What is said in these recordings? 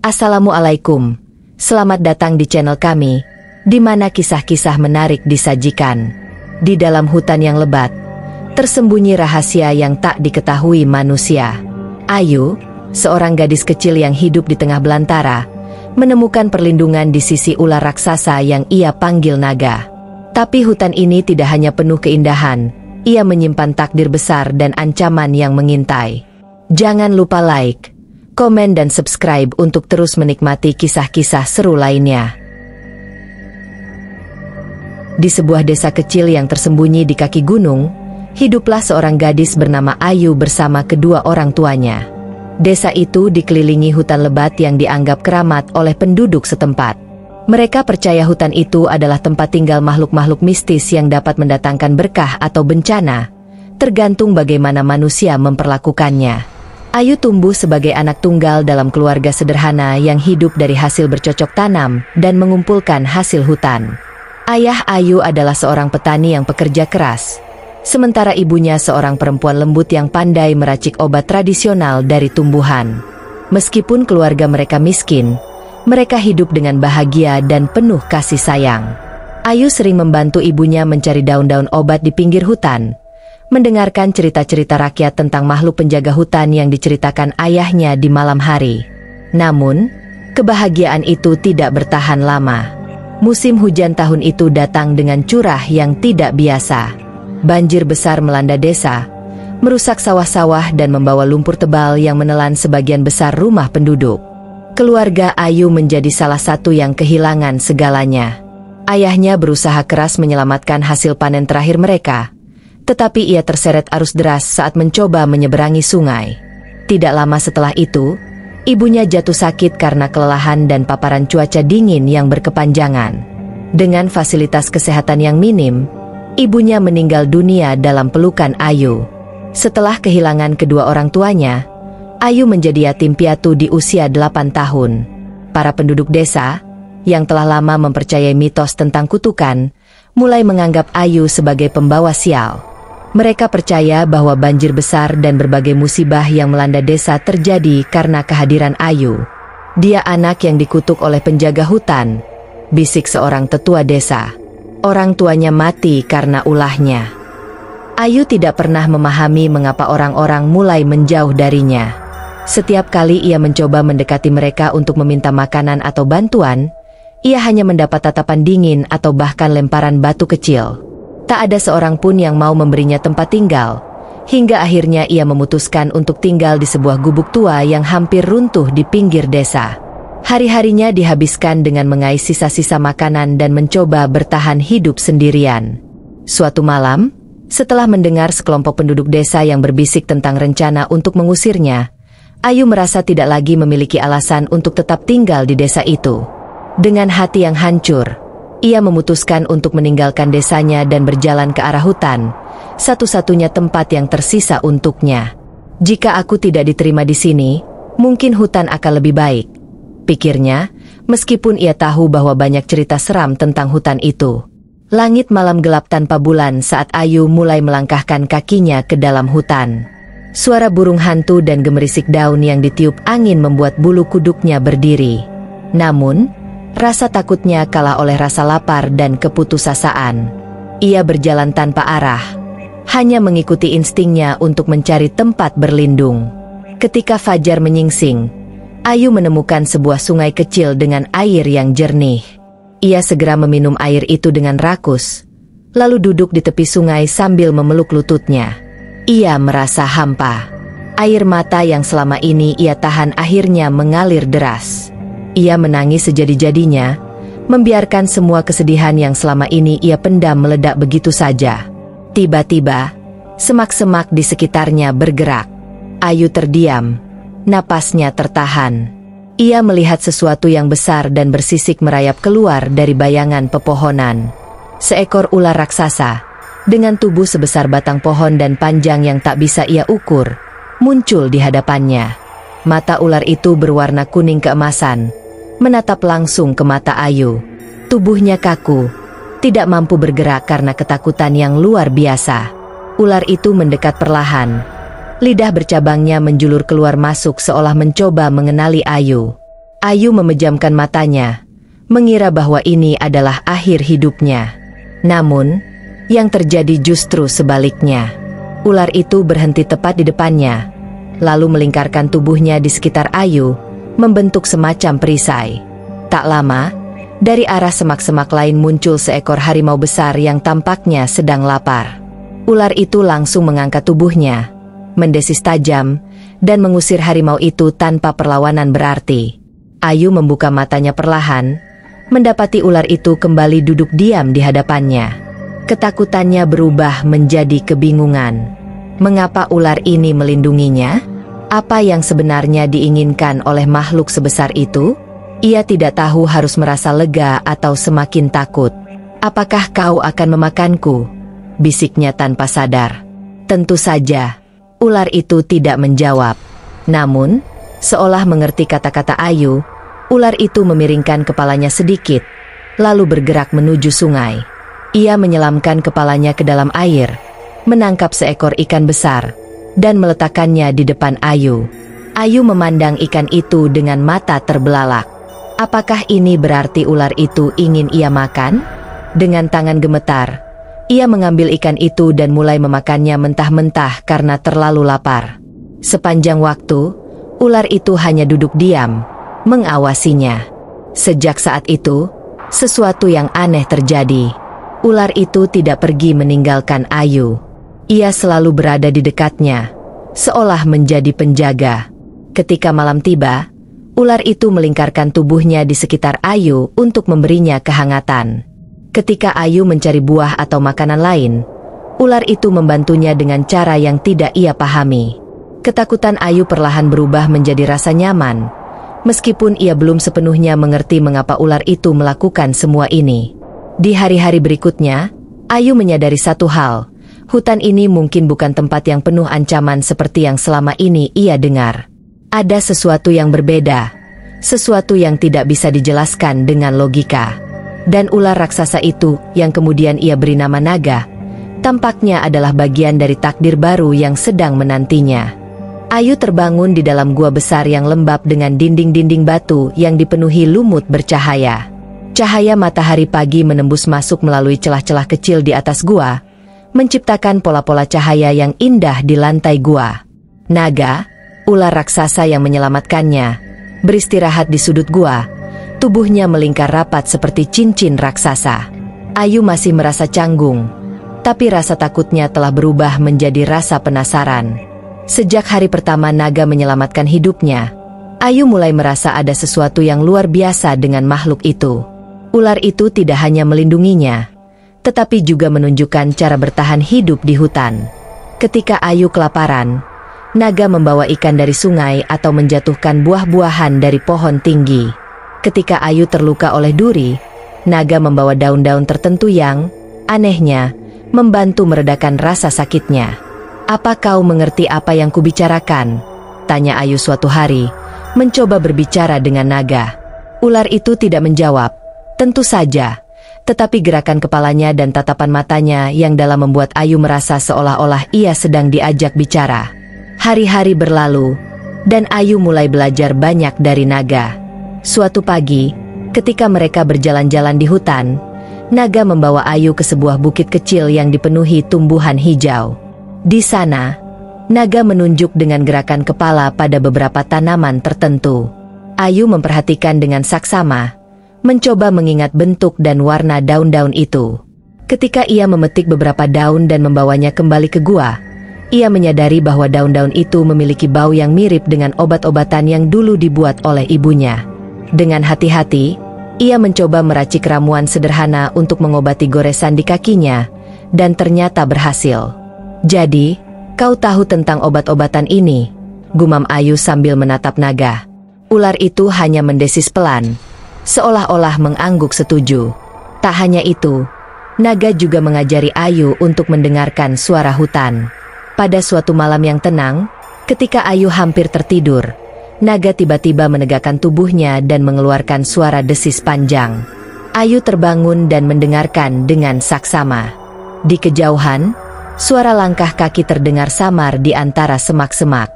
Assalamualaikum. Selamat datang di channel kami, di mana kisah-kisah menarik disajikan. Di dalam hutan yang lebat, tersembunyi rahasia yang tak diketahui manusia. Ayu, seorang gadis kecil yang hidup di tengah belantara, menemukan perlindungan di sisi ular raksasa yang ia panggil naga. Tapi hutan ini tidak hanya penuh keindahan, ia menyimpan takdir besar dan ancaman yang mengintai. Jangan lupa like, komen dan subscribe untuk terus menikmati kisah-kisah seru lainnya. Di sebuah desa kecil yang tersembunyi di kaki gunung, hiduplah seorang gadis bernama Ayu bersama kedua orang tuanya. Desa itu dikelilingi hutan lebat yang dianggap keramat oleh penduduk setempat. Mereka percaya hutan itu adalah tempat tinggal makhluk-makhluk mistis yang dapat mendatangkan berkah atau bencana, tergantung bagaimana manusia memperlakukannya. Ayu tumbuh sebagai anak tunggal dalam keluarga sederhana yang hidup dari hasil bercocok tanam dan mengumpulkan hasil hutan. Ayah Ayu adalah seorang petani yang pekerja keras, sementara ibunya seorang perempuan lembut yang pandai meracik obat tradisional dari tumbuhan. Meskipun keluarga mereka miskin, mereka hidup dengan bahagia dan penuh kasih sayang. Ayu sering membantu ibunya mencari daun-daun obat di pinggir hutan, mendengarkan cerita-cerita rakyat tentang makhluk penjaga hutan yang diceritakan ayahnya di malam hari. Namun, kebahagiaan itu tidak bertahan lama. Musim hujan tahun itu datang dengan curah yang tidak biasa. Banjir besar melanda desa, merusak sawah-sawah dan membawa lumpur tebal yang menelan sebagian besar rumah penduduk. Keluarga Ayu menjadi salah satu yang kehilangan segalanya. Ayahnya berusaha keras menyelamatkan hasil panen terakhir mereka, tetapi ia terseret arus deras saat mencoba menyeberangi sungai. Tidak lama setelah itu, ibunya jatuh sakit karena kelelahan dan paparan cuaca dingin yang berkepanjangan. Dengan fasilitas kesehatan yang minim, ibunya meninggal dunia dalam pelukan Ayu. Setelah kehilangan kedua orang tuanya, Ayu menjadi yatim piatu di usia 8 tahun. Para penduduk desa, yang telah lama mempercayai mitos tentang kutukan, mulai menganggap Ayu sebagai pembawa sial. Mereka percaya bahwa banjir besar dan berbagai musibah yang melanda desa terjadi karena kehadiran Ayu. Dia anak yang dikutuk oleh penjaga hutan, bisik seorang tetua desa. Orang tuanya mati karena ulahnya. Ayu tidak pernah memahami mengapa orang-orang mulai menjauh darinya. Setiap kali ia mencoba mendekati mereka untuk meminta makanan atau bantuan, ia hanya mendapat tatapan dingin atau bahkan lemparan batu kecil. Tak ada seorang pun yang mau memberinya tempat tinggal, hingga akhirnya ia memutuskan untuk tinggal di sebuah gubuk tua yang hampir runtuh di pinggir desa. Hari-harinya dihabiskan dengan mengais sisa-sisa makanan dan mencoba bertahan hidup sendirian. Suatu malam, setelah mendengar sekelompok penduduk desa yang berbisik tentang rencana untuk mengusirnya, Ayu merasa tidak lagi memiliki alasan untuk tetap tinggal di desa itu. Dengan hati yang hancur, ia memutuskan untuk meninggalkan desanya dan berjalan ke arah hutan, satu-satunya tempat yang tersisa untuknya. Jika aku tidak diterima di sini, mungkin hutan akan lebih baik, pikirnya, meskipun ia tahu bahwa banyak cerita seram tentang hutan itu. Langit malam gelap tanpa bulan saat Ayu mulai melangkahkan kakinya ke dalam hutan. Suara burung hantu dan gemerisik daun yang ditiup angin membuat bulu kuduknya berdiri. Namun, rasa takutnya kalah oleh rasa lapar dan keputusasaan. Ia berjalan tanpa arah, hanya mengikuti instingnya untuk mencari tempat berlindung. Ketika fajar menyingsing, Ayu menemukan sebuah sungai kecil dengan air yang jernih. Ia segera meminum air itu dengan rakus, lalu duduk di tepi sungai sambil memeluk lututnya. Ia merasa hampa. Air mata yang selama ini ia tahan akhirnya mengalir deras. Ia menangis sejadi-jadinya, membiarkan semua kesedihan yang selama ini ia pendam meledak begitu saja. Tiba-tiba, semak-semak di sekitarnya bergerak. Ayu terdiam, napasnya tertahan. Ia melihat sesuatu yang besar dan bersisik merayap keluar dari bayangan pepohonan. Seekor ular raksasa, dengan tubuh sebesar batang pohon dan panjang yang tak bisa ia ukur, muncul di hadapannya. Mata ular itu berwarna kuning keemasan, menatap langsung ke mata Ayu. Tubuhnya kaku, tidak mampu bergerak karena ketakutan yang luar biasa. Ular itu mendekat perlahan. Lidah bercabangnya menjulur keluar masuk seolah mencoba mengenali Ayu. Ayu memejamkan matanya, mengira bahwa ini adalah akhir hidupnya. Namun, yang terjadi justru sebaliknya. Ular itu berhenti tepat di depannya, lalu melingkarkan tubuhnya di sekitar Ayu, membentuk semacam perisai. Tak lama, dari arah semak-semak lain muncul seekor harimau besar yang tampaknya sedang lapar. Ular itu langsung mengangkat tubuhnya, mendesis tajam, dan mengusir harimau itu tanpa perlawanan berarti. Ayu membuka matanya perlahan, mendapati ular itu kembali duduk diam di hadapannya. Ketakutannya berubah menjadi kebingungan. Mengapa ular ini melindunginya? Apa yang sebenarnya diinginkan oleh makhluk sebesar itu? Ia tidak tahu harus merasa lega atau semakin takut. "Apakah kau akan memakanku?" bisiknya tanpa sadar. Tentu saja, ular itu tidak menjawab. Namun, seolah mengerti kata-kata Ayu, ular itu memiringkan kepalanya sedikit, lalu bergerak menuju sungai. Ia menyelamkan kepalanya ke dalam air, menangkap seekor ikan besar, dan meletakkannya di depan Ayu. Ayu memandang ikan itu dengan mata terbelalak. Apakah ini berarti ular itu ingin ia makan? Dengan tangan gemetar, ia mengambil ikan itu dan mulai memakannya mentah-mentah karena terlalu lapar. Sepanjang waktu, ular itu hanya duduk diam, mengawasinya. Sejak saat itu, sesuatu yang aneh terjadi. Ular itu tidak pergi meninggalkan Ayu. Ia selalu berada di dekatnya, seolah menjadi penjaga. Ketika malam tiba, ular itu melingkarkan tubuhnya di sekitar Ayu untuk memberinya kehangatan. Ketika Ayu mencari buah atau makanan lain, ular itu membantunya dengan cara yang tidak ia pahami. Ketakutan Ayu perlahan berubah menjadi rasa nyaman, meskipun ia belum sepenuhnya mengerti mengapa ular itu melakukan semua ini. Di hari-hari berikutnya, Ayu menyadari satu hal, hutan ini mungkin bukan tempat yang penuh ancaman seperti yang selama ini ia dengar. Ada sesuatu yang berbeda, sesuatu yang tidak bisa dijelaskan dengan logika. Dan ular raksasa itu, yang kemudian ia beri nama naga, tampaknya adalah bagian dari takdir baru yang sedang menantinya. Ayu terbangun di dalam gua besar yang lembab dengan dinding-dinding batu yang dipenuhi lumut bercahaya. Cahaya matahari pagi menembus masuk melalui celah-celah kecil di atas gua, menciptakan pola-pola cahaya yang indah di lantai gua. Naga, ular raksasa yang menyelamatkannya, beristirahat di sudut gua, tubuhnya melingkar rapat seperti cincin raksasa. Ayu masih merasa canggung, tapi rasa takutnya telah berubah menjadi rasa penasaran. Sejak hari pertama naga menyelamatkan hidupnya, Ayu mulai merasa ada sesuatu yang luar biasa dengan makhluk itu. Ular itu tidak hanya melindunginya, tetapi juga menunjukkan cara bertahan hidup di hutan. Ketika Ayu kelaparan, naga membawa ikan dari sungai atau menjatuhkan buah-buahan dari pohon tinggi. Ketika Ayu terluka oleh duri, naga membawa daun-daun tertentu yang, anehnya, membantu meredakan rasa sakitnya. "Apa kau mengerti apa yang kubicarakan?" tanya Ayu suatu hari, mencoba berbicara dengan naga. Ular itu tidak menjawab, tentu saja, tetapi gerakan kepalanya dan tatapan matanya yang dalam membuat Ayu merasa seolah-olah ia sedang diajak bicara. Hari-hari berlalu, dan Ayu mulai belajar banyak dari naga. Suatu pagi, ketika mereka berjalan-jalan di hutan, naga membawa Ayu ke sebuah bukit kecil yang dipenuhi tumbuhan hijau. Di sana, naga menunjuk dengan gerakan kepala pada beberapa tanaman tertentu. Ayu memperhatikan dengan saksama, mencoba mengingat bentuk dan warna daun-daun itu. Ketika ia memetik beberapa daun dan membawanya kembali ke gua, ia menyadari bahwa daun-daun itu memiliki bau yang mirip dengan obat-obatan yang dulu dibuat oleh ibunya. Dengan hati-hati, ia mencoba meracik ramuan sederhana untuk mengobati goresan di kakinya, dan ternyata berhasil. "Jadi, kau tahu tentang obat-obatan ini?" gumam Ayu sambil menatap naga. Ular itu hanya mendesis pelan, seolah-olah mengangguk setuju. Tak hanya itu, naga juga mengajari Ayu untuk mendengarkan suara hutan. Pada suatu malam yang tenang, ketika Ayu hampir tertidur, naga tiba-tiba menegakkan tubuhnya dan mengeluarkan suara desis panjang. Ayu terbangun dan mendengarkan dengan saksama. Di kejauhan, suara langkah kaki terdengar samar di antara semak-semak.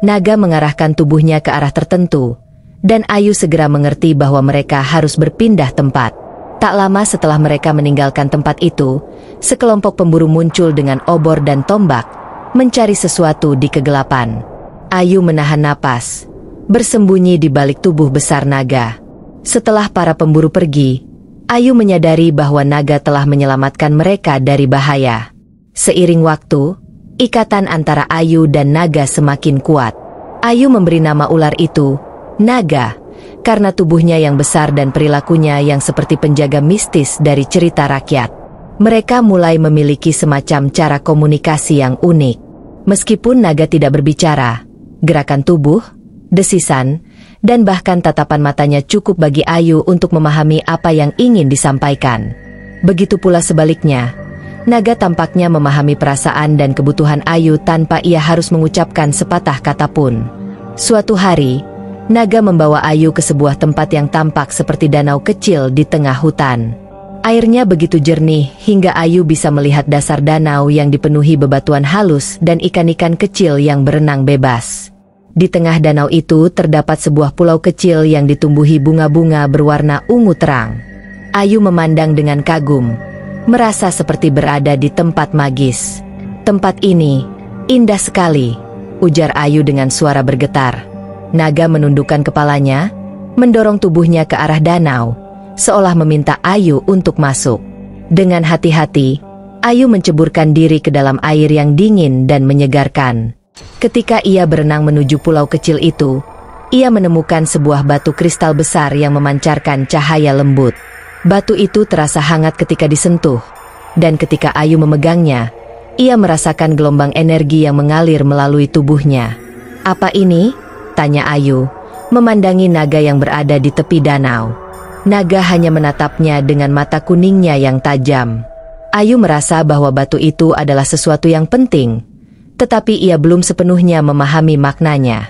Naga mengarahkan tubuhnya ke arah tertentu, dan Ayu segera mengerti bahwa mereka harus berpindah tempat. Tak lama setelah mereka meninggalkan tempat itu, sekelompok pemburu muncul dengan obor dan tombak, mencari sesuatu di kegelapan. Ayu menahan napas, bersembunyi di balik tubuh besar naga. Setelah para pemburu pergi, Ayu menyadari bahwa naga telah menyelamatkan mereka dari bahaya. Seiring waktu, ikatan antara Ayu dan naga semakin kuat. Ayu memberi nama ular itu Naga, karena tubuhnya yang besar dan perilakunya yang seperti penjaga mistis dari cerita rakyat. Mereka mulai memiliki semacam cara komunikasi yang unik. Meskipun naga tidak berbicara, gerakan tubuh, desisan, dan bahkan tatapan matanya cukup bagi Ayu untuk memahami apa yang ingin disampaikan. Begitu pula sebaliknya, naga tampaknya memahami perasaan dan kebutuhan Ayu tanpa ia harus mengucapkan sepatah kata pun. Suatu hari, naga membawa Ayu ke sebuah tempat yang tampak seperti danau kecil di tengah hutan. Airnya begitu jernih hingga Ayu bisa melihat dasar danau yang dipenuhi bebatuan halus dan ikan-ikan kecil yang berenang bebas. Di tengah danau itu terdapat sebuah pulau kecil yang ditumbuhi bunga-bunga berwarna ungu terang. Ayu memandang dengan kagum, merasa seperti berada di tempat magis. "Tempat ini indah sekali," ujar Ayu dengan suara bergetar. Naga menundukkan kepalanya, mendorong tubuhnya ke arah danau, seolah meminta Ayu untuk masuk. Dengan hati-hati, Ayu menceburkan diri ke dalam air yang dingin dan menyegarkan. Ketika ia berenang menuju pulau kecil itu, ia menemukan sebuah batu kristal besar yang memancarkan cahaya lembut. Batu itu terasa hangat ketika disentuh, dan ketika Ayu memegangnya, ia merasakan gelombang energi yang mengalir melalui tubuhnya. "Apa ini?" tanya Ayu, memandangi naga yang berada di tepi danau. Naga hanya menatapnya dengan mata kuningnya yang tajam. Ayu merasa bahwa batu itu adalah sesuatu yang penting, tetapi ia belum sepenuhnya memahami maknanya.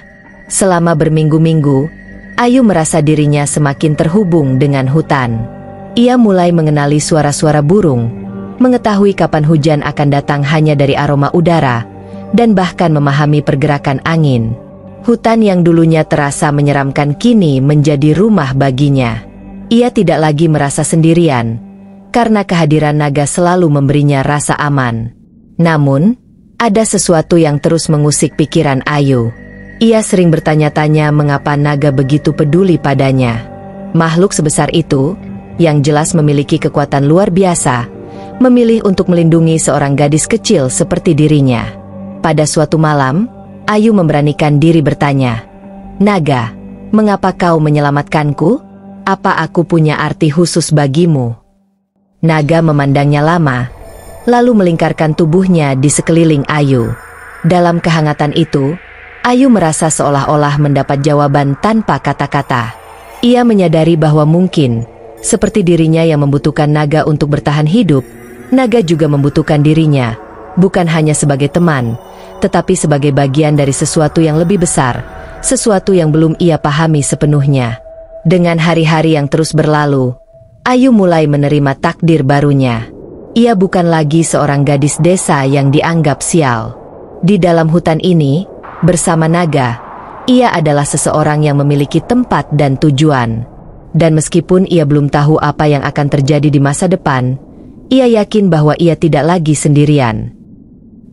Selama berminggu-minggu, Ayu merasa dirinya semakin terhubung dengan hutan. Ia mulai mengenali suara-suara burung, mengetahui kapan hujan akan datang hanya dari aroma udara, dan bahkan memahami pergerakan angin. Hutan yang dulunya terasa menyeramkan kini menjadi rumah baginya. Ia tidak lagi merasa sendirian, karena kehadiran naga selalu memberinya rasa aman. Namun, ada sesuatu yang terus mengusik pikiran Ayu. Ia sering bertanya-tanya mengapa naga begitu peduli padanya. Makhluk sebesar itu, yang jelas memiliki kekuatan luar biasa, memilih untuk melindungi seorang gadis kecil seperti dirinya. Pada suatu malam, Ayu memberanikan diri bertanya, "Naga, mengapa kau menyelamatkanku? Apa aku punya arti khusus bagimu?" Naga memandangnya lama, lalu melingkarkan tubuhnya di sekeliling Ayu. Dalam kehangatan itu, Ayu merasa seolah-olah mendapat jawaban tanpa kata-kata. Ia menyadari bahwa mungkin, seperti dirinya yang membutuhkan naga untuk bertahan hidup, naga juga membutuhkan dirinya, bukan hanya sebagai teman, tetapi sebagai bagian dari sesuatu yang lebih besar, sesuatu yang belum ia pahami sepenuhnya. Dengan hari-hari yang terus berlalu, Ayu mulai menerima takdir barunya. Ia bukan lagi seorang gadis desa yang dianggap sial. Di dalam hutan ini, bersama naga, ia adalah seseorang yang memiliki tempat dan tujuan. Dan meskipun ia belum tahu apa yang akan terjadi di masa depan, ia yakin bahwa ia tidak lagi sendirian.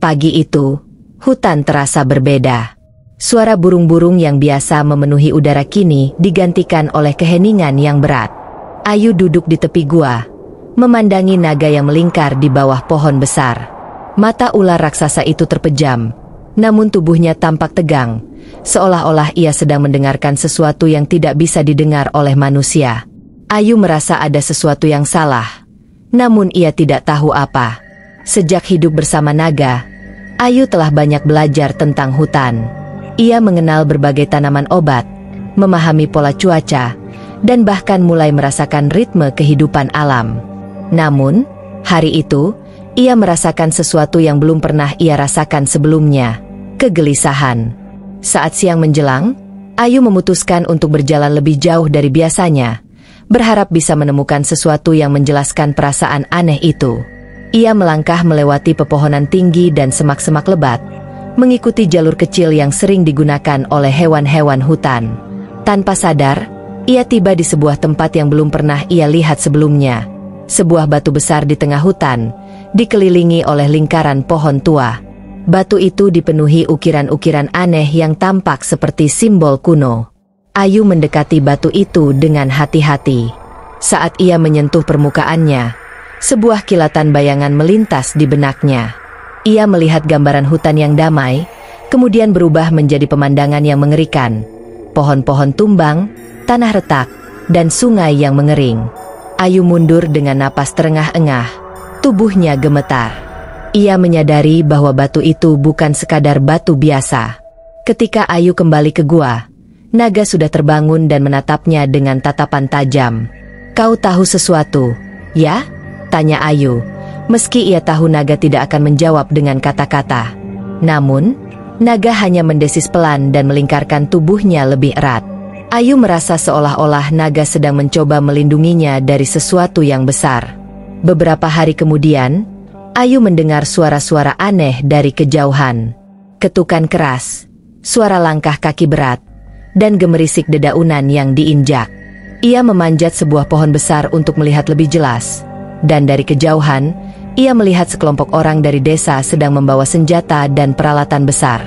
Pagi itu, hutan terasa berbeda. Suara burung-burung yang biasa memenuhi udara kini digantikan oleh keheningan yang berat. Ayu duduk di tepi gua, memandangi naga yang melingkar di bawah pohon besar. Mata ular raksasa itu terpejam, namun tubuhnya tampak tegang, seolah-olah ia sedang mendengarkan sesuatu yang tidak bisa didengar oleh manusia. Ayu merasa ada sesuatu yang salah, namun ia tidak tahu apa. Sejak hidup bersama naga, Ayu telah banyak belajar tentang hutan. Ia mengenal berbagai tanaman obat, memahami pola cuaca, dan bahkan mulai merasakan ritme kehidupan alam. Namun, hari itu, ia merasakan sesuatu yang belum pernah ia rasakan sebelumnya, kegelisahan. Saat siang menjelang, Ayu memutuskan untuk berjalan lebih jauh dari biasanya, berharap bisa menemukan sesuatu yang menjelaskan perasaan aneh itu. Ia melangkah melewati pepohonan tinggi dan semak-semak lebat, mengikuti jalur kecil yang sering digunakan oleh hewan-hewan hutan. Tanpa sadar, ia tiba di sebuah tempat yang belum pernah ia lihat sebelumnya. Sebuah batu besar di tengah hutan, dikelilingi oleh lingkaran pohon tua. Batu itu dipenuhi ukiran-ukiran aneh yang tampak seperti simbol kuno. Ayu mendekati batu itu dengan hati-hati. Saat ia menyentuh permukaannya, sebuah kilatan bayangan melintas di benaknya. Ia melihat gambaran hutan yang damai, kemudian berubah menjadi pemandangan yang mengerikan. Pohon-pohon tumbang, tanah retak, dan sungai yang mengering. Ayu mundur dengan napas terengah-engah. Tubuhnya gemetar. Ia menyadari bahwa batu itu bukan sekadar batu biasa. Ketika Ayu kembali ke gua, naga sudah terbangun dan menatapnya dengan tatapan tajam. "Kau tahu sesuatu, ya?" tanya Ayu, meski ia tahu naga tidak akan menjawab dengan kata-kata. Namun, naga hanya mendesis pelan dan melingkarkan tubuhnya lebih erat. Ayu merasa seolah-olah naga sedang mencoba melindunginya dari sesuatu yang besar. Beberapa hari kemudian, Ayu mendengar suara-suara aneh dari kejauhan. Ketukan keras, suara langkah kaki berat, dan gemerisik dedaunan yang diinjak. Ia memanjat sebuah pohon besar untuk melihat lebih jelas. Dan dari kejauhan, ia melihat sekelompok orang dari desa sedang membawa senjata dan peralatan besar.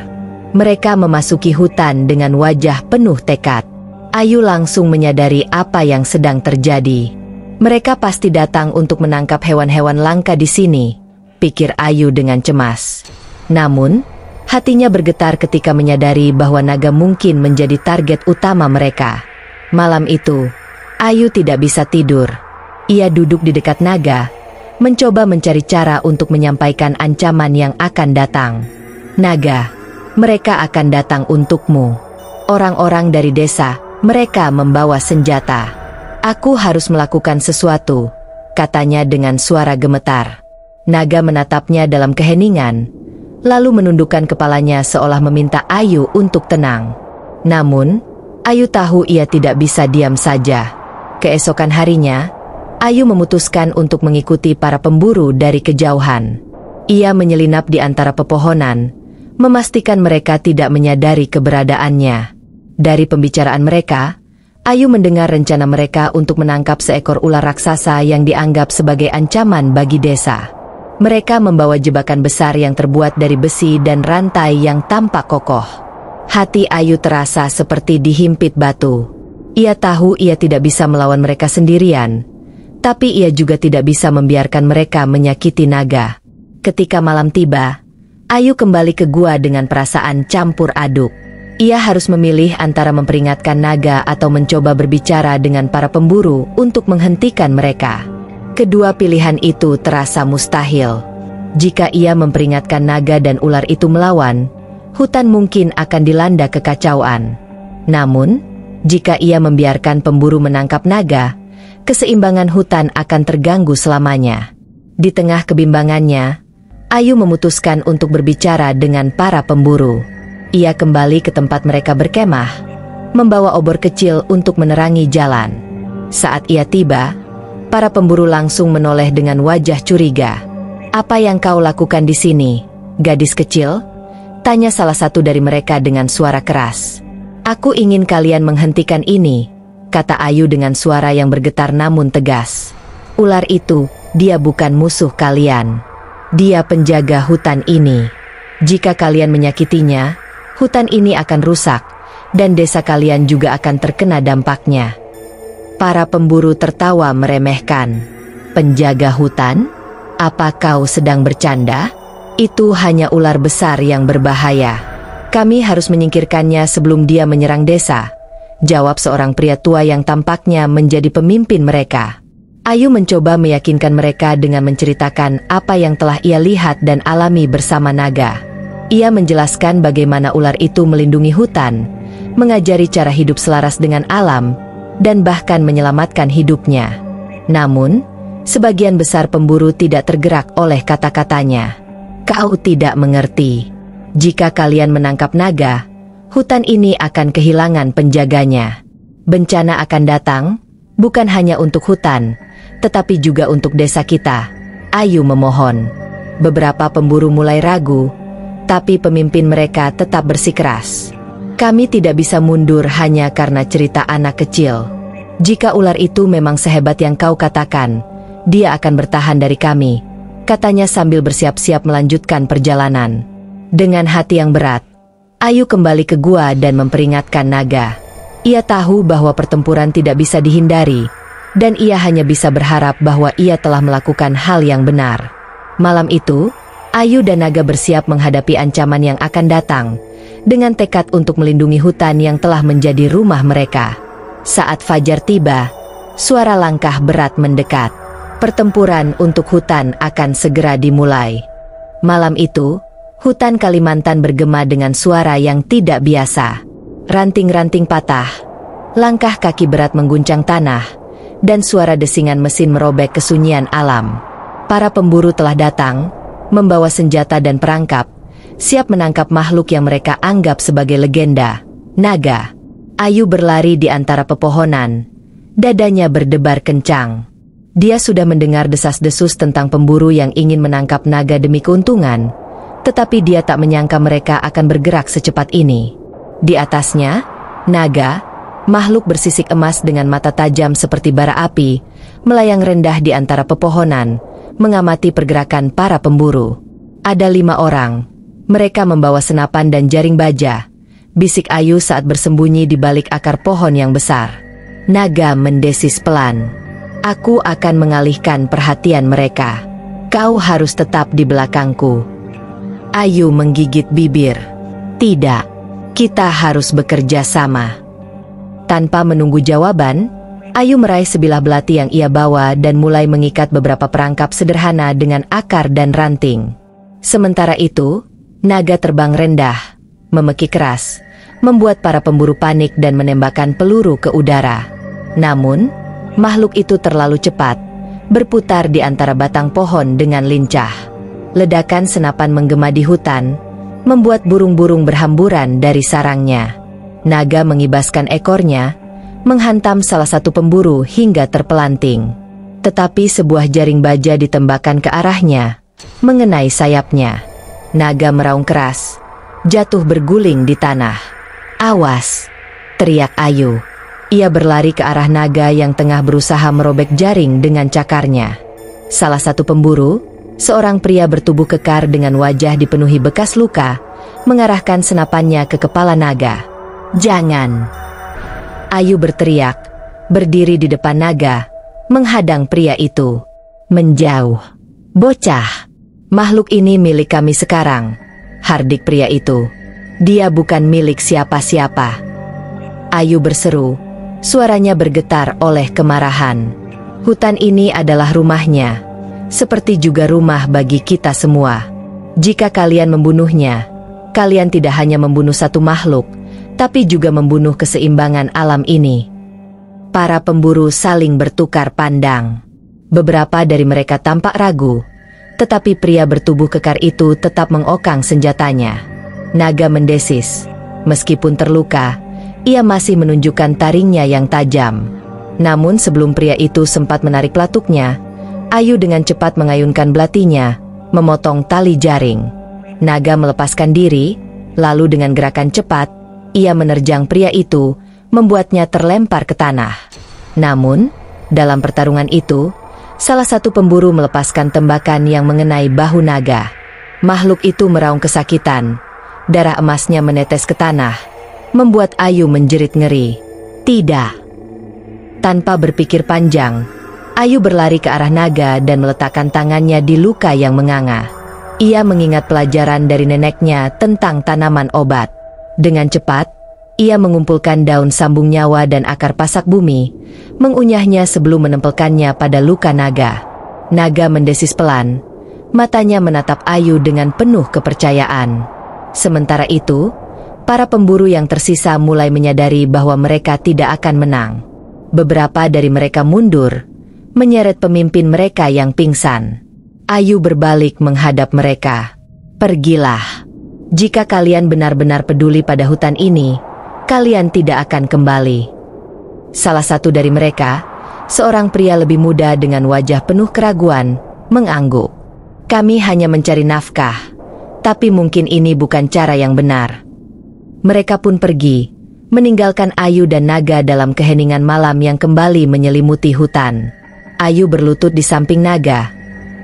Mereka memasuki hutan dengan wajah penuh tekad. Ayu langsung menyadari apa yang sedang terjadi. Mereka pasti datang untuk menangkap hewan-hewan langka di sini, pikir Ayu dengan cemas. Namun, hatinya bergetar ketika menyadari bahwa naga mungkin menjadi target utama mereka. Malam itu, Ayu tidak bisa tidur. Ia duduk di dekat naga, mencoba mencari cara untuk menyampaikan ancaman yang akan datang. "Naga, mereka akan datang untukmu. Orang-orang dari desa, mereka membawa senjata. Aku harus melakukan sesuatu," katanya dengan suara gemetar. Naga menatapnya dalam keheningan, lalu menundukkan kepalanya seolah meminta Ayu untuk tenang. Namun, Ayu tahu ia tidak bisa diam saja. Keesokan harinya, Ayu memutuskan untuk mengikuti para pemburu dari kejauhan. Ia menyelinap di antara pepohonan, memastikan mereka tidak menyadari keberadaannya. Dari pembicaraan mereka, Ayu mendengar rencana mereka untuk menangkap seekor ular raksasa yang dianggap sebagai ancaman bagi desa. Mereka membawa jebakan besar yang terbuat dari besi dan rantai yang tampak kokoh. Hati Ayu terasa seperti dihimpit batu. Ia tahu ia tidak bisa melawan mereka sendirian, tapi ia juga tidak bisa membiarkan mereka menyakiti naga. Ketika malam tiba, Ayu kembali ke gua dengan perasaan campur aduk. Ia harus memilih antara memperingatkan naga atau mencoba berbicara dengan para pemburu untuk menghentikan mereka. Kedua pilihan itu terasa mustahil. Jika ia memperingatkan naga dan ular itu melawan, hutan mungkin akan dilanda kekacauan. Namun, jika ia membiarkan pemburu menangkap naga, keseimbangan hutan akan terganggu selamanya. Di tengah kebimbangannya, Ayu memutuskan untuk berbicara dengan para pemburu. Ia kembali ke tempat mereka berkemah, membawa obor kecil untuk menerangi jalan. Saat ia tiba, para pemburu langsung menoleh dengan wajah curiga. "Apa yang kau lakukan di sini, gadis kecil?" tanya salah satu dari mereka dengan suara keras. "Aku ingin kalian menghentikan ini," kata Ayu dengan suara yang bergetar namun tegas. "Ular itu, dia bukan musuh kalian. Dia penjaga hutan ini. Jika kalian menyakitinya, hutan ini akan rusak, dan desa kalian juga akan terkena dampaknya." Para pemburu tertawa meremehkan. "Penjaga hutan? Apa kau sedang bercanda? Itu hanya ular besar yang berbahaya. Kami harus menyingkirkannya sebelum dia menyerang desa," jawab seorang pria tua yang tampaknya menjadi pemimpin mereka. Ayu mencoba meyakinkan mereka dengan menceritakan apa yang telah ia lihat dan alami bersama naga. Ia menjelaskan bagaimana ular itu melindungi hutan, mengajari cara hidup selaras dengan alam, dan bahkan menyelamatkan hidupnya. Namun, sebagian besar pemburu tidak tergerak oleh kata-katanya. "Kau tidak mengerti. Jika kalian menangkap naga, hutan ini akan kehilangan penjaganya. Bencana akan datang, bukan hanya untuk hutan, tetapi juga untuk desa kita," Ayu memohon. Beberapa pemburu mulai ragu, tapi pemimpin mereka tetap bersikeras. Kami tidak bisa mundur hanya karena cerita anak kecil. Jika ular itu memang sehebat yang kau katakan, dia akan bertahan dari kami, katanya sambil bersiap-siap melanjutkan perjalanan. Dengan hati yang berat, Ayu kembali ke gua dan memperingatkan naga. Ia tahu bahwa pertempuran tidak bisa dihindari, dan ia hanya bisa berharap bahwa ia telah melakukan hal yang benar. Malam itu, Ayu dan naga bersiap menghadapi ancaman yang akan datang, dengan tekad untuk melindungi hutan yang telah menjadi rumah mereka. Saat fajar tiba, suara langkah berat mendekat. Pertempuran untuk hutan akan segera dimulai. Malam itu, hutan Kalimantan bergema dengan suara yang tidak biasa. Ranting-ranting patah, langkah kaki berat mengguncang tanah, dan suara desingan mesin merobek kesunyian alam. Para pemburu telah datang, membawa senjata dan perangkap, siap menangkap makhluk yang mereka anggap sebagai legenda, naga. Ayu berlari di antara pepohonan, dadanya berdebar kencang. Dia sudah mendengar desas-desus tentang pemburu yang ingin menangkap naga demi keuntungan, tetapi dia tak menyangka mereka akan bergerak secepat ini. Di atasnya, naga, makhluk bersisik emas dengan mata tajam seperti bara api, melayang rendah di antara pepohonan, mengamati pergerakan para pemburu. Ada 5 orang. Mereka membawa senapan dan jaring baja, bisik Ayu saat bersembunyi di balik akar pohon yang besar. Naga mendesis pelan. Aku akan mengalihkan perhatian mereka. Kau harus tetap di belakangku. Ayu menggigit bibir. Tidak, kita harus bekerja sama. Tanpa menunggu jawaban, Ayu meraih sebilah belati yang ia bawa dan mulai mengikat beberapa perangkap sederhana dengan akar dan ranting. Sementara itu, naga terbang rendah, memekik keras, membuat para pemburu panik dan menembakkan peluru ke udara. Namun, makhluk itu terlalu cepat, berputar di antara batang pohon dengan lincah. Ledakan senapan menggema di hutan, membuat burung-burung berhamburan dari sarangnya. Naga mengibaskan ekornya, menghantam salah satu pemburu hingga terpelanting. Tetapi sebuah jaring baja ditembakkan ke arahnya, mengenai sayapnya. Naga meraung keras, jatuh berguling di tanah. Awas! Teriak Ayu. Ia berlari ke arah naga yang tengah berusaha merobek jaring dengan cakarnya. Salah satu pemburu, seorang pria bertubuh kekar dengan wajah dipenuhi bekas luka, mengarahkan senapannya ke kepala naga. Jangan! Ayu berteriak, berdiri di depan naga, menghadang pria itu. Menjauh! Bocah! Makhluk ini milik kami sekarang, hardik pria itu. Dia bukan milik siapa-siapa. Ayu berseru, suaranya bergetar oleh kemarahan. Hutan ini adalah rumahnya, seperti juga rumah bagi kita semua. Jika kalian membunuhnya, kalian tidak hanya membunuh satu makhluk, tapi juga membunuh keseimbangan alam ini. Para pemburu saling bertukar pandang. Beberapa dari mereka tampak ragu, tetapi pria bertubuh kekar itu tetap mengokang senjatanya. Naga mendesis. Meskipun terluka, ia masih menunjukkan taringnya yang tajam. Namun sebelum pria itu sempat menarik pelatuknya, Ayu dengan cepat mengayunkan belatinya, memotong tali jaring. Naga melepaskan diri, lalu dengan gerakan cepat, ia menerjang pria itu, membuatnya terlempar ke tanah. Namun, dalam pertarungan itu, salah satu pemburu melepaskan tembakan yang mengenai bahu naga. Makhluk itu meraung kesakitan, darah emasnya menetes ke tanah, membuat Ayu menjerit ngeri. Tidak. Tanpa berpikir panjang, Ayu berlari ke arah naga dan meletakkan tangannya di luka yang menganga. Ia mengingat pelajaran dari neneknya tentang tanaman obat. Dengan cepat, ia mengumpulkan daun sambung nyawa dan akar pasak bumi, mengunyahnya sebelum menempelkannya pada luka naga. Naga mendesis pelan, matanya menatap Ayu dengan penuh kepercayaan. Sementara itu, para pemburu yang tersisa mulai menyadari bahwa mereka tidak akan menang. Beberapa dari mereka mundur, menyeret pemimpin mereka yang pingsan. Ayu berbalik menghadap mereka. Pergilah. Jika kalian benar-benar peduli pada hutan ini, kalian tidak akan kembali. Salah satu dari mereka, seorang pria lebih muda dengan wajah penuh keraguan, mengangguk. Kami hanya mencari nafkah, tapi mungkin ini bukan cara yang benar. Mereka pun pergi, meninggalkan Ayu dan Naga dalam keheningan malam yang kembali menyelimuti hutan. Ayu berlutut di samping Naga.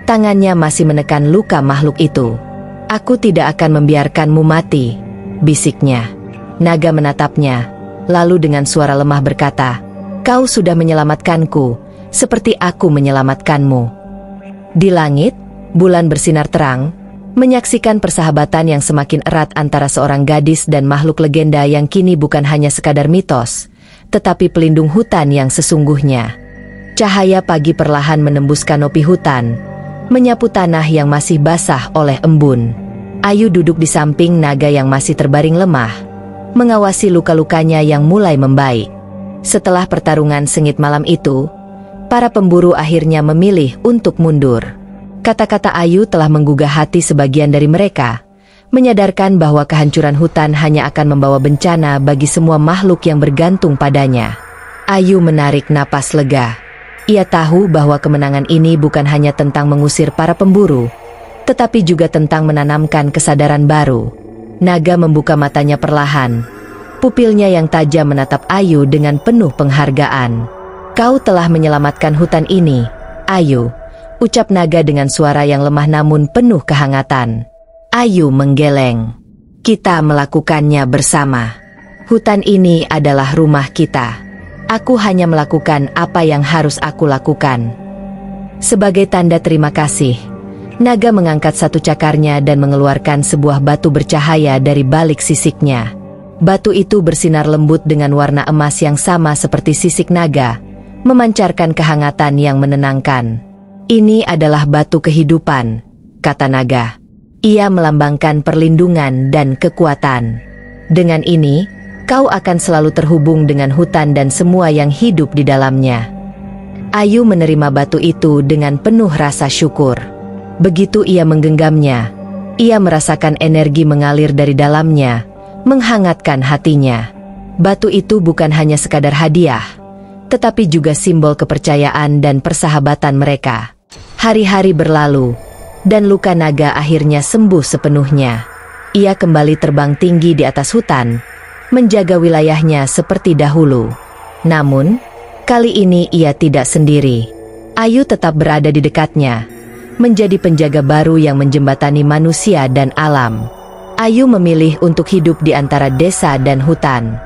Tangannya masih menekan luka makhluk itu. "Aku tidak akan membiarkanmu mati," bisiknya. Naga menatapnya, lalu dengan suara lemah berkata, "Kau sudah menyelamatkanku, seperti aku menyelamatkanmu." Di langit, bulan bersinar terang, menyaksikan persahabatan yang semakin erat antara seorang gadis dan makhluk legenda yang kini bukan hanya sekadar mitos, tetapi pelindung hutan yang sesungguhnya. Cahaya pagi perlahan menembus kanopi hutan, menyapu tanah yang masih basah oleh embun. Ayu duduk di samping Naga yang masih terbaring lemah, mengawasi luka-lukanya yang mulai membaik. Setelah pertarungan sengit malam itu, para pemburu akhirnya memilih untuk mundur. Kata-kata Ayu telah menggugah hati sebagian dari mereka, menyadarkan bahwa kehancuran hutan hanya akan membawa bencana bagi semua makhluk yang bergantung padanya. Ayu menarik napas lega. Ia tahu bahwa kemenangan ini bukan hanya tentang mengusir para pemburu, tetapi juga tentang menanamkan kesadaran baru. Naga membuka matanya perlahan. Pupilnya yang tajam menatap Ayu dengan penuh penghargaan. "Kau telah menyelamatkan hutan ini, Ayu," ucap Naga dengan suara yang lemah namun penuh kehangatan. Ayu menggeleng. "Kita melakukannya bersama. Hutan ini adalah rumah kita. Aku hanya melakukan apa yang harus aku lakukan." Sebagai tanda terima kasih, Naga mengangkat satu cakarnya dan mengeluarkan sebuah batu bercahaya dari balik sisiknya. Batu itu bersinar lembut dengan warna emas yang sama seperti sisik Naga, memancarkan kehangatan yang menenangkan. "Ini adalah batu kehidupan," kata Naga. "Ia melambangkan perlindungan dan kekuatan. Dengan ini, kau akan selalu terhubung dengan hutan dan semua yang hidup di dalamnya." Ayu menerima batu itu dengan penuh rasa syukur. Begitu ia menggenggamnya, ia merasakan energi mengalir dari dalamnya, menghangatkan hatinya. Batu itu bukan hanya sekadar hadiah, tetapi juga simbol kepercayaan dan persahabatan mereka. Hari-hari berlalu, dan luka Naga akhirnya sembuh sepenuhnya. Ia kembali terbang tinggi di atas hutan, menjaga wilayahnya seperti dahulu. Namun, kali ini ia tidak sendiri. Ayu tetap berada di dekatnya, menjadi penjaga baru yang menjembatani manusia dan alam. Ayu memilih untuk hidup di antara desa dan hutan.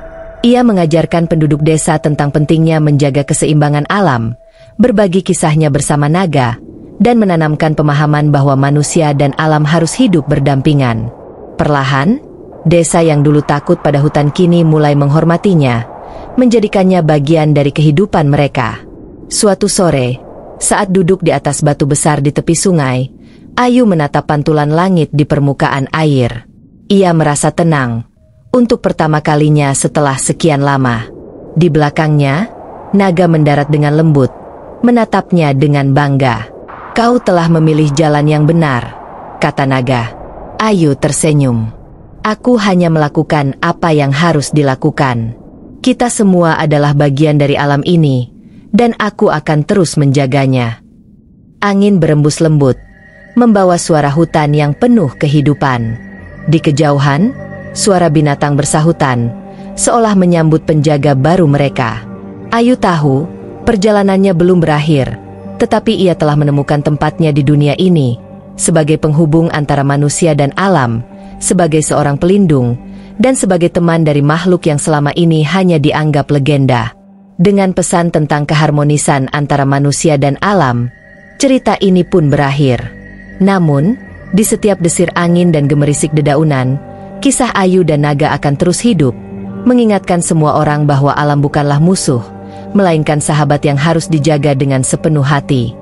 Ia mengajarkan penduduk desa tentang pentingnya menjaga keseimbangan alam, berbagi kisahnya bersama Naga, dan menanamkan pemahaman bahwa manusia dan alam harus hidup berdampingan. Perlahan, desa yang dulu takut pada hutan kini mulai menghormatinya, menjadikannya bagian dari kehidupan mereka. Suatu sore, saat duduk di atas batu besar di tepi sungai, Ayu menatap pantulan langit di permukaan air. Ia merasa tenang, untuk pertama kalinya setelah sekian lama. Di belakangnya, Naga mendarat dengan lembut, menatapnya dengan bangga. "Kau telah memilih jalan yang benar," kata Naga. Ayu tersenyum. "Aku hanya melakukan apa yang harus dilakukan. Kita semua adalah bagian dari alam ini, dan aku akan terus menjaganya." Angin berembus lembut, membawa suara hutan yang penuh kehidupan. Di kejauhan, suara binatang bersahutan, seolah menyambut penjaga baru mereka. Ayu tahu, perjalanannya belum berakhir, tetapi ia telah menemukan tempatnya di dunia ini, sebagai penghubung antara manusia dan alam, sebagai seorang pelindung, dan sebagai teman dari makhluk yang selama ini hanya dianggap legenda. Dengan pesan tentang keharmonisan antara manusia dan alam, cerita ini pun berakhir. Namun, di setiap desir angin dan gemerisik dedaunan, kisah Ayu dan Naga akan terus hidup, mengingatkan semua orang bahwa alam bukanlah musuh, melainkan sahabat yang harus dijaga dengan sepenuh hati.